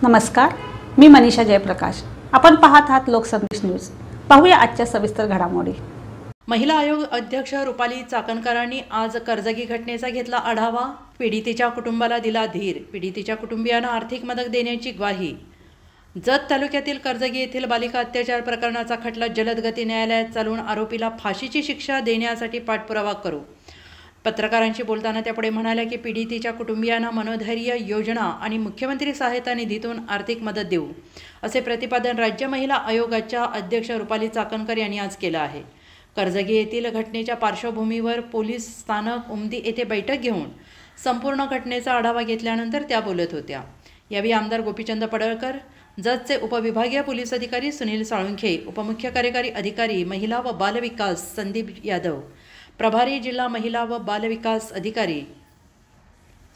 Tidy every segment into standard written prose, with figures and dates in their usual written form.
नमस्कार, मी मनीषा जयप्रकाश। आपण पाहत आहात लोकसंदेश न्यूज। पाहूया आजच्या सविस्तर घडामोडी। महिला आयोग अध्यक्ष रुपाली चाकणकरांनी आज कर्जगी घटनेचा घेतला आढावा। पीडितेच्या कुटुंबाला दिला धीर। पीडितेच्या कुटुंबियांना आर्थिक मदत देण्याची ग्वाही। जत तालुक्यातील कर्जगी येथील बालिका अत्याचार प्रकरणाचा खटला जलद गती न्यायालयात चालवून आरोपीला फाशीची शिक्षा देण्यासाठी पाठपुरावा करू। पत्रकारांशी बोलताना त्या पुढे म्हणाल्या की पीडितेच्या कुटुंबियांना मनोधैर्य योजना आणि मुख्यमंत्री सहायता निधीतून आर्थिक मदत देऊ, असे प्रतिपादन राज्य महिला आयोगाच्या अध्यक्ष रुपाली चाकणकर यांनी आज केलं आहे। कर्जगी येथील घटनेच्या पार्श्वभूमीवर पोलीस स्थानक उमदी येथे बैठक घेऊन संपूर्ण घटनेचा आढावा घेतल्यानंतर त्या बोलत होत्या। यावेळी आमदार गोपीचंद पडळकर, जतचे उपविभागीय पोलीस अधिकारी सुनील साळुंखे, उपमुख्य कार्यकारी अधिकारी महिला व बाल विकास संदीप यादव, प्रभारी जिल्हा महिला व बाल विकास अधिकारी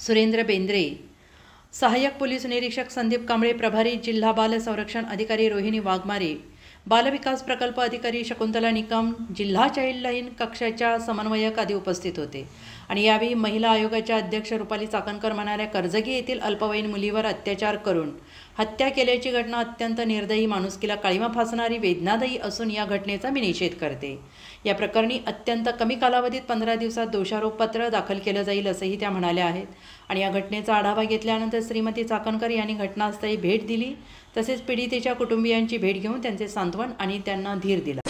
सुरेंद्र बेंद्रे, सहाय्यक पोलीस निरीक्षक संदीप कांबळे, प्रभारी जिल्हा बाल संरक्षण अधिकारी रोहिणी वाघमारे, बाल विकास प्रकल्प अधिकारी शकुंतला निकम, जिल्हा चाइल्डलाईन कक्षाच्या समन्वयक आदी उपस्थित होते। आणि यावेळी महिला आयोगाच्या अध्यक्ष रुपाली चाकणकर म्हणाल्या, कर्जगी येथील अल्पवयीन मुलीवर अत्याचार करून हत्या केल्याची घटना अत्यंत निर्दयी, माणुसकीला काळिमा फासणारी, वेदनादायी असून या घटनेचा मी निषेध करते। या प्रकरणी अत्यंत कमी कालावधीत 15 दिवसात दोषारोपपत्र दाखल केलं जाईल असंही त्या म्हणाल्या आहेत। आणि या घटनेचा आढावा घेतल्यानंतर श्रीमती चाकणकर यांनी घटनास्थळी भेट दिली, तसेच पीडितेच्या कुटुंबियांची भेट घेऊन त्यांचे सांत्वन आणि त्यांना धीर दिला।